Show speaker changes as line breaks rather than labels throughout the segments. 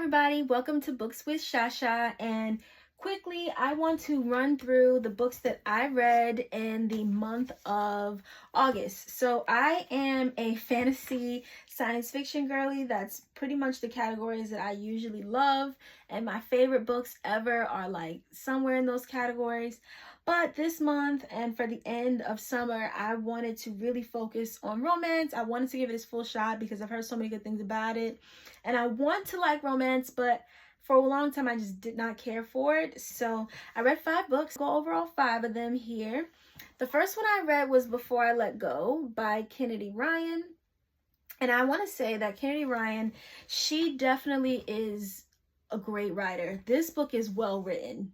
everybody, welcome to Books with Shasha, and quickly I want to run through the books that I read in the month of August. So I am a fantasy science fiction girly. That's pretty much the categories that I usually love, and my favorite books ever are like somewhere in those categories. But this month and for the end of summer, I wanted to really focus on romance. I wanted to give it its full shot because I've heard so many good things about it. And I want to like romance, but for a long time I just did not care for it. So I read 5 books. I'll go over all 5 of them here. The first one I read was Before I Let Go by Kennedy Ryan. And I want to say that Kennedy Ryan, she definitely is a great writer. This book is well written.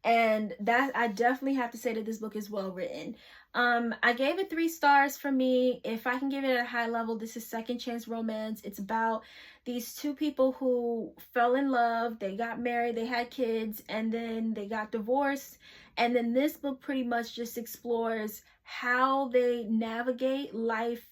And that I definitely have to say that this book is well written. I gave it 3 stars for me. If I can give it at a high level, this is second chance romance. It's about these 2 people who fell in love, they got married, they had kids, and then they got divorced. And then this book pretty much just explores how they navigate life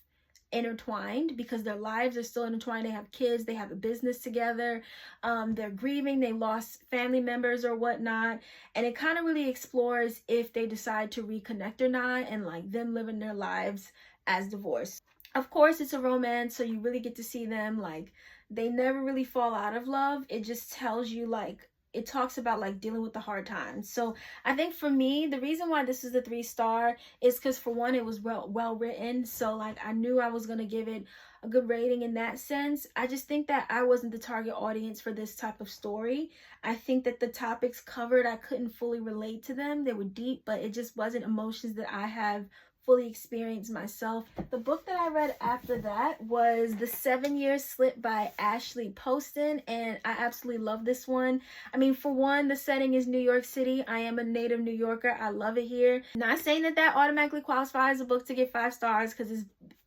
intertwined, because their lives are still intertwined. They have kids, they have a business together, they're grieving, they lost family members or whatnot, and it kind of really explores if they decide to reconnect or not, and like them living their lives as divorced. Of course, it's a romance, so you really get to see them, like, they never really fall out of love. It just tells you, like, it talks about like dealing with the hard times. So I think for me, the reason why this is a 3-star is because, for one, it was well written. So like I knew I was gonna give it a good rating in that sense. I just think that I wasn't the target audience for this type of story. I think that the topics covered, I couldn't fully relate to them. They were deep, but it just wasn't emotions that I have fully experienced myself. The book that I read after that was The 7 Year Slip by Ashley Poston, and I absolutely love this one. I mean, for one, the setting is New York City. I am a native New Yorker. I love it here. Not saying that that automatically qualifies a book to get 5 stars because it's,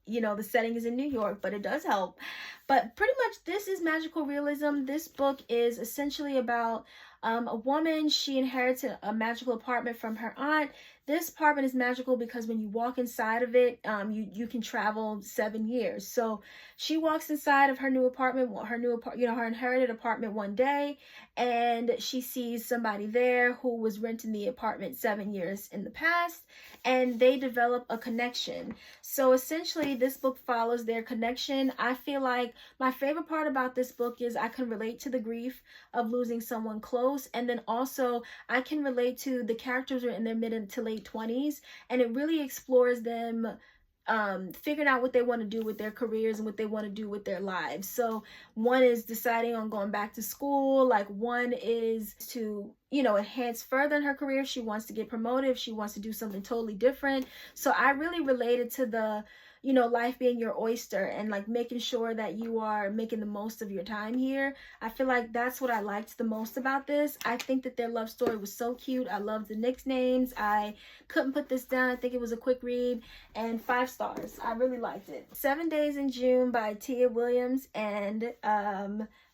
you know, the setting is in New York, but it does help. But pretty much this is magical realism. This book is essentially about a woman. She inherited a magical apartment from her aunt. This apartment is magical because when you walk inside of it, you can travel 7 years. So she walks inside of her new apartment, her inherited apartment one day, and she sees somebody there who was renting the apartment 7 years in the past, and they develop a connection. So essentially, this book follows their connection. I feel like my favorite part about this book is I can relate to the grief of losing someone close, and then also I can relate to the characters who are in their mid to late 20s, and it really explores them figuring out what they want to do with their careers and what they want to do with their lives. So one is deciding on going back to school, like one is to, you know, enhance further in her career. She wants to get promoted, she wants to do something totally different. So I really related to the, you know, life being your oyster and like making sure that you are making the most of your time here. I feel like that's what I liked the most about this. I think that their love story was so cute. I loved the nicknames. I couldn't put this down. I think it was a quick read, and 5 stars. I really liked it. 7 Days in June by Tia Williams, and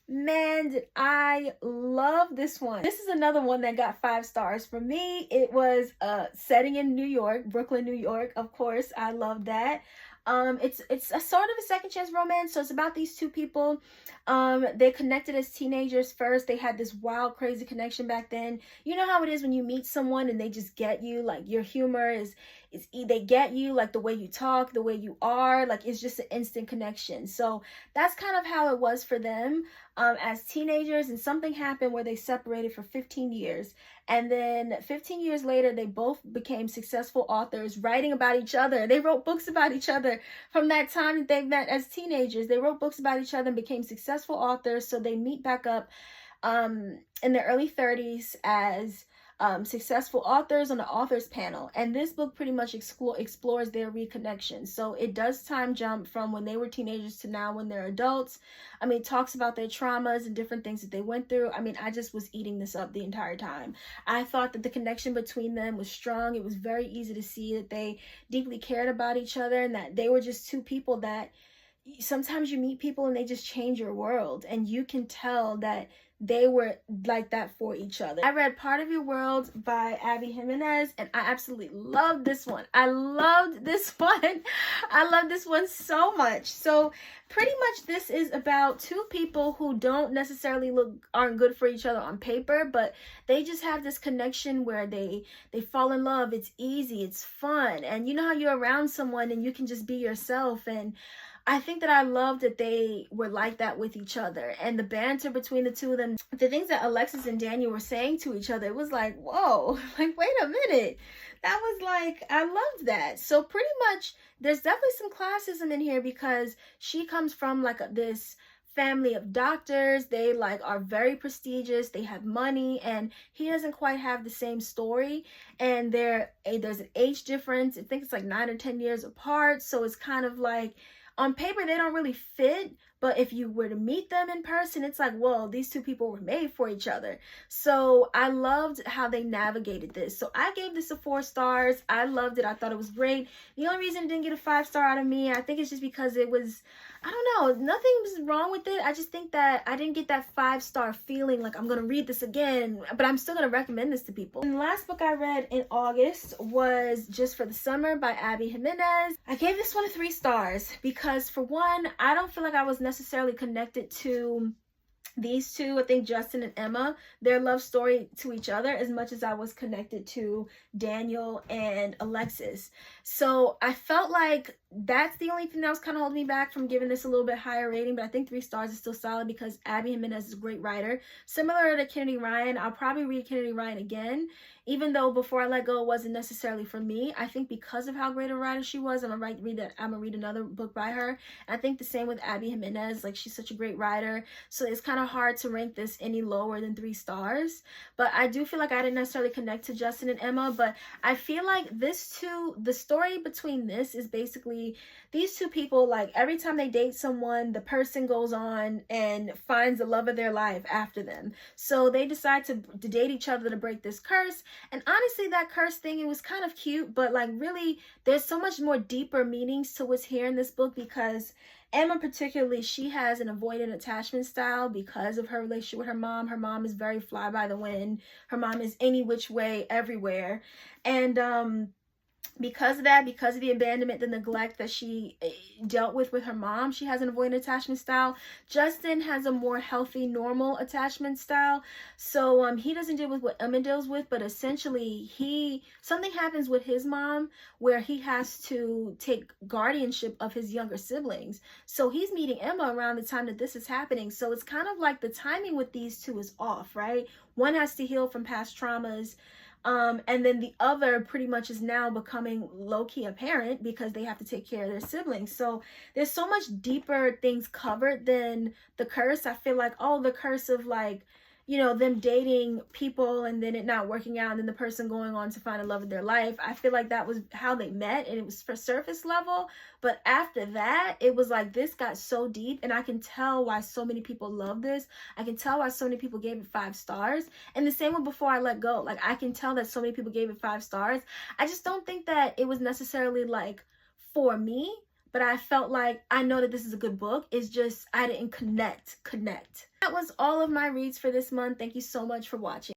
man, did I love this one. This is another one that got 5 stars. For me, it was setting in New York, Brooklyn, New York. Of course, I love that. It's a sort of a second chance romance. So it's about these 2 people. They connected as teenagers first. They had this wild, crazy connection back then. You know how it is when you meet someone and they just get you, like your humor is they get you, like the way you talk, the way you are, like it's just an instant connection. So that's kind of how it was for them as teenagers, and something happened where they separated for 15 years. And then 15 years later, they both became successful authors, writing about each other. They wrote books about each other from that time that they met as teenagers. They wrote books about each other and became successful authors. So they meet back up in their early 30s as successful authors on the authors panel, and this book pretty much explores their reconnection. So it does time jump from when they were teenagers to now when they're adults. I mean, it talks about their traumas and different things that they went through. I mean, I just was eating this up the entire time. I thought that the connection between them was strong. It was very easy to see that they deeply cared about each other, and that they were just 2 people that, sometimes you meet people and they just change your world, and you can tell that they were like that for each other. I read Part of Your World by Abby Jimenez, and I absolutely loved this one. I loved this one. I love this one so much. So pretty much this is about two people who don't necessarily aren't good for each other on paper, but they just have this connection where they fall in love. It's easy, it's fun, and you know how you're around someone and you can just be yourself. And I think that I love that they were like that with each other, and the banter between the two of them, the things that Alexis and Daniel were saying to each other, it was like, whoa, like, wait a minute. That was like, I loved that. So pretty much there's definitely some classism in here because she comes from like this family of doctors. They like are very prestigious, they have money, and he doesn't quite have the same story. And there's an age difference. I think it's like 9 or 10 years apart, so it's kind of like on paper they don't really fit, but if you were to meet them in person, it's like, well, these two people were made for each other. So I loved how they navigated this. So I gave this a 4 stars. I loved it. I thought it was great. The only reason it didn't get a 5-star out of me, I think it's just because it was, I don't know, nothing was wrong with it. I just think that I didn't get that 5-star feeling like I'm gonna read this again, but I'm still gonna recommend this to people. And the last book I read in August was Just for the Summer by Abby Jimenez. I gave this one a 3 stars because, for one, I don't feel like I was necessarily connected to these two. I think Justin and Emma, their love story to each other, as much as I was connected to Daniel and Alexis. So I felt like that's the only thing that was kind of holding me back from giving this a little bit higher rating, but I think 3 stars is still solid because Abby Jimenez is a great writer. Similar to Kennedy Ryan, I'll probably read Kennedy Ryan again, even though Before I Let Go wasn't necessarily for me. I think because of how great a writer she was, I'm gonna read another book by her. And I think the same with Abby Jimenez, like, she's such a great writer, so it's kind of hard to rank this any lower than 3 stars. But I do feel like I didn't necessarily connect to Justin and Emma, but I feel like the story between this is basically these two people, like, every time they date someone, the person goes on and finds the love of their life after them. So they decide to date each other to break this curse. And honestly, that curse thing, it was kind of cute, but like, really, there's so much more deeper meanings to what's here in this book, because Emma particularly, she has an avoidant attachment style because of her relationship with her mom. Her mom is very fly by the wind. Her mom is any which way, everywhere. And because of that, because of the abandonment, the neglect that she dealt with her mom, she has an avoidant attachment style. Justin has a more healthy, normal attachment style. So he doesn't deal with what Emma deals with, but essentially something happens with his mom where he has to take guardianship of his younger siblings. So he's meeting Emma around the time that this is happening. So it's kind of like the timing with these two is off, right? One has to heal from past traumas, and then the other pretty much is now becoming low-key a parent because they have to take care of their siblings. So there's so much deeper things covered than the curse. I feel like, oh, the curse of, like, you know, them dating people and then it not working out and then the person going on to find a love of their life. I feel like that was how they met, and it was for surface level. But after that, it was like this got so deep, and I can tell why so many people love this. I can tell why so many people gave it 5 stars. And the same with Before I Let Go. Like, I can tell that so many people gave it 5 stars. I just don't think that it was necessarily like for me, but I felt like I know that this is a good book. It's just I didn't connect. That was all of my reads for this month. Thank you so much for watching.